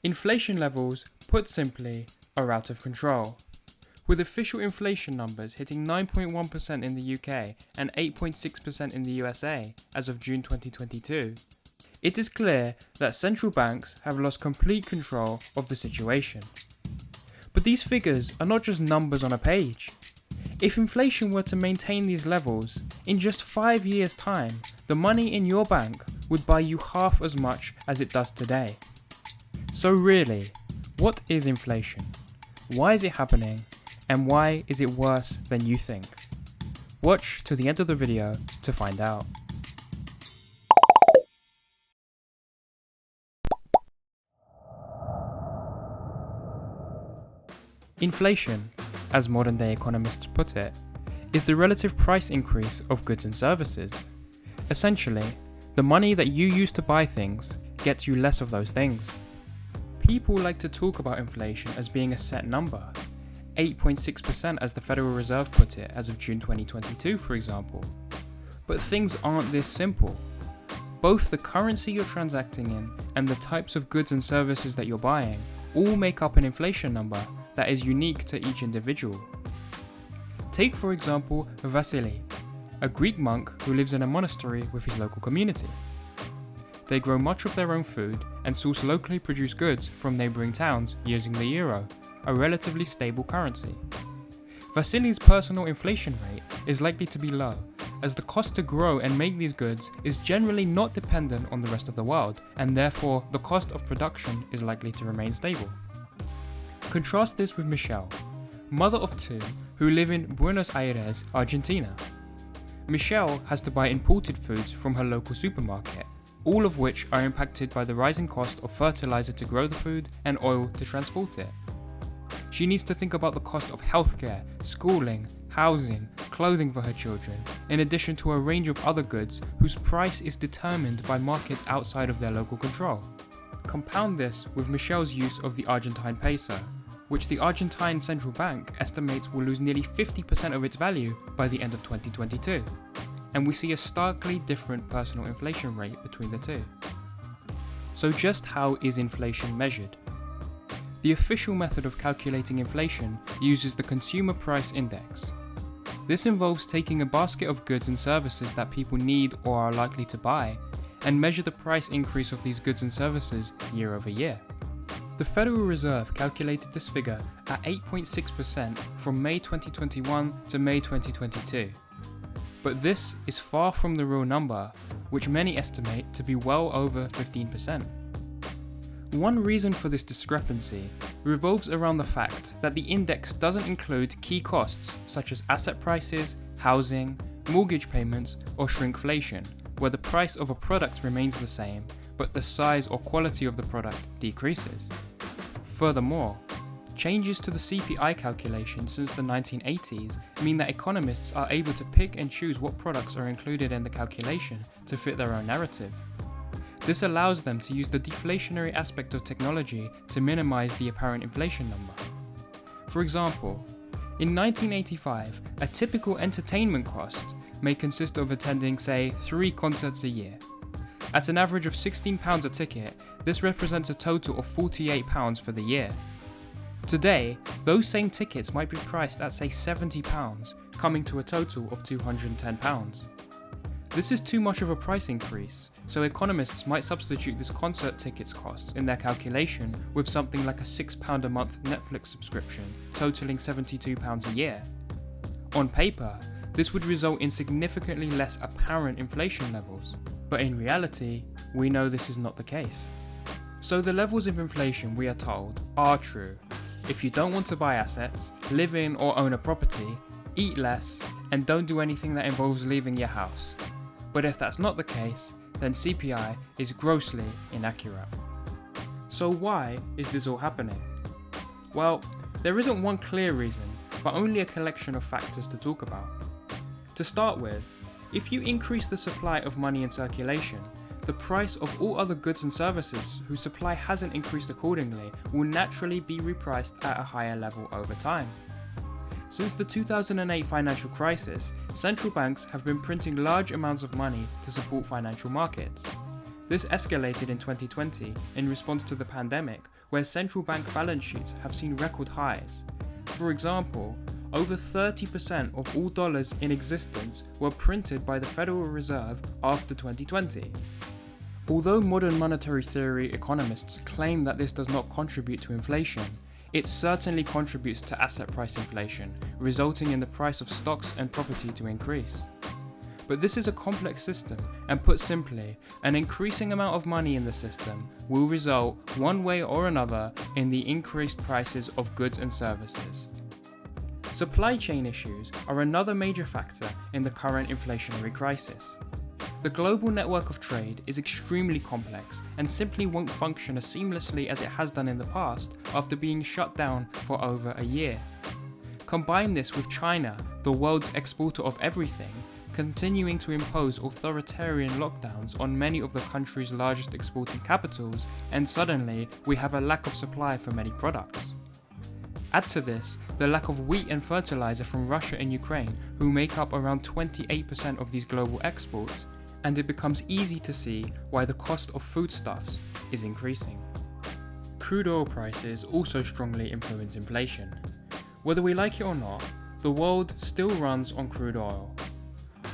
Inflation levels, put simply, are out of control, with official inflation numbers hitting 9.1% in the UK and 8.6% in the USA as of June 2022. It is clear that central banks have lost complete control of the situation. But these figures are not just numbers on a page. If inflation were to maintain these levels, in just 5 years' time, the money in your bank would buy you half as much as it does today. So really, what is inflation? Why is it happening? And why is it worse than you think? Watch to the end of the video to find out. Inflation, as modern-day economists put it, is the relative price increase of goods and services. Essentially, the money that you use to buy things gets you less of those things. People like to talk about inflation as being a set number, 8.6% as the Federal Reserve put it as of June 2022, for example. But things aren't this simple. Both the currency you're transacting in and the types of goods and services that you're buying all make up an inflation number that is unique to each individual. Take for example Vasily, a Greek monk who lives in a monastery with his local community. They grow much of their own food and source locally produced goods from neighbouring towns using the euro, a relatively stable currency. Vasily's personal inflation rate is likely to be low, as the cost to grow and make these goods is generally not dependent on the rest of the world, and therefore the cost of production is likely to remain stable. Contrast this with Michelle, mother of two, who live in Buenos Aires, Argentina. Michelle has to buy imported foods from her local supermarket, all of which are impacted by the rising cost of fertilizer to grow the food and oil to transport it. She needs to think about the cost of healthcare, schooling, housing, clothing for her children, in addition to a range of other goods whose price is determined by markets outside of their local control. Compound this with Michelle's use of the Argentine peso, which the Argentine central bank estimates will lose nearly 50% of its value by the end of 2022, and we see a starkly different personal inflation rate between the two. So just how is inflation measured? The official method of calculating inflation uses the Consumer Price Index. This involves taking a basket of goods and services that people need or are likely to buy, and measure the price increase of these goods and services year over year. The Federal Reserve calculated this figure at 8.6% from May 2021 to May 2022. But this is far from the real number, which many estimate to be well over 15%. One reason for this discrepancy revolves around the fact that the index doesn't include key costs such as asset prices, housing, mortgage payments, or shrinkflation, where the price of a product remains the same, but the size or quality of the product decreases. Furthermore, changes to the CPI calculation since the 1980s mean that economists are able to pick and choose what products are included in the calculation to fit their own narrative. This allows them to use the deflationary aspect of technology to minimize the apparent inflation number. For example, in 1985, a typical entertainment cost may consist of attending, say, 3 concerts a year. At an average of £16 a ticket, this represents a total of £48 for the year. Today, those same tickets might be priced at, say, £70, coming to a total of £210. This is too much of a price increase, so economists might substitute this concert tickets cost in their calculation with something like a £6 a month Netflix subscription, totaling £72 a year. On paper, this would result in significantly less apparent inflation levels, but in reality, we know this is not the case. So the levels of inflation, we are told, are true. If you don't want to buy assets, live in or own a property, eat less, and don't do anything that involves leaving your house. But if that's not the case, then CPI is grossly inaccurate. So why is this all happening? Well, there isn't one clear reason, but only a collection of factors to talk about. To start with, if you increase the supply of money in circulation, the price of all other goods and services whose supply hasn't increased accordingly will naturally be repriced at a higher level over time. Since the 2008 financial crisis, central banks have been printing large amounts of money to support financial markets. This escalated in 2020 in response to the pandemic, where central bank balance sheets have seen record highs. For example, over 30% of all dollars in existence were printed by the Federal Reserve after 2020. Although modern monetary theory economists claim that this does not contribute to inflation, it certainly contributes to asset price inflation, resulting in the price of stocks and property to increase. But this is a complex system, and put simply, an increasing amount of money in the system will result, one way or another, in the increased prices of goods and services. Supply chain issues are another major factor in the current inflationary crisis. The global network of trade is extremely complex and simply won't function as seamlessly as it has done in the past after being shut down for over a year. Combine this with China, the world's exporter of everything, continuing to impose authoritarian lockdowns on many of the country's largest exporting capitals, and suddenly we have a lack of supply for many products. Add to this the lack of wheat and fertilizer from Russia and Ukraine, who make up around 28% of these global exports, and it becomes easy to see why the cost of foodstuffs is increasing. Crude oil prices also strongly influence inflation. Whether we like it or not, the world still runs on crude oil.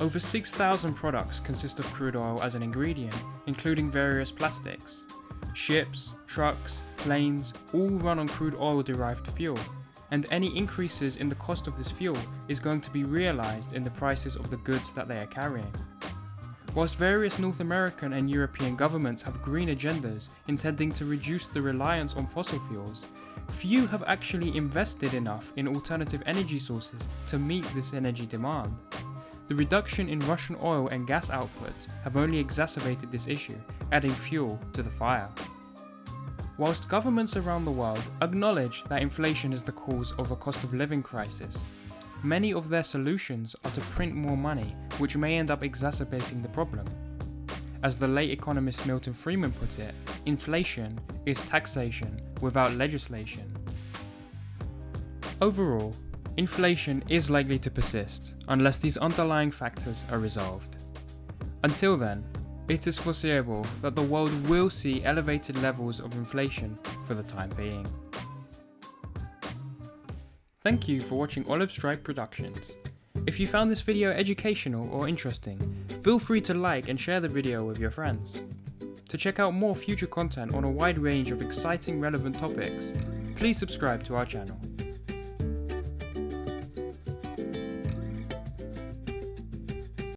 Over 6,000 products consist of crude oil as an ingredient, including various plastics. Ships, trucks, planes all run on crude oil derived fuel, and any increases in the cost of this fuel is going to be realized in the prices of the goods that they are carrying. Whilst various North American and European governments have green agendas intending to reduce the reliance on fossil fuels, few have actually invested enough in alternative energy sources to meet this energy demand. The reduction in Russian oil and gas outputs have only exacerbated this issue, adding fuel to the fire. Whilst governments around the world acknowledge that inflation is the cause of a cost of living crisis, many of their solutions are to print more money, which may end up exacerbating the problem. As the late economist Milton Friedman put it, inflation is taxation without legislation. Overall, inflation is likely to persist unless these underlying factors are resolved. Until then, it is foreseeable that the world will see elevated levels of inflation for the time being. Thank you for watching Olive Stripe Productions. If you found this video educational or interesting, feel free to like and share the video with your friends. To check out more future content on a wide range of exciting relevant topics, please subscribe to our channel.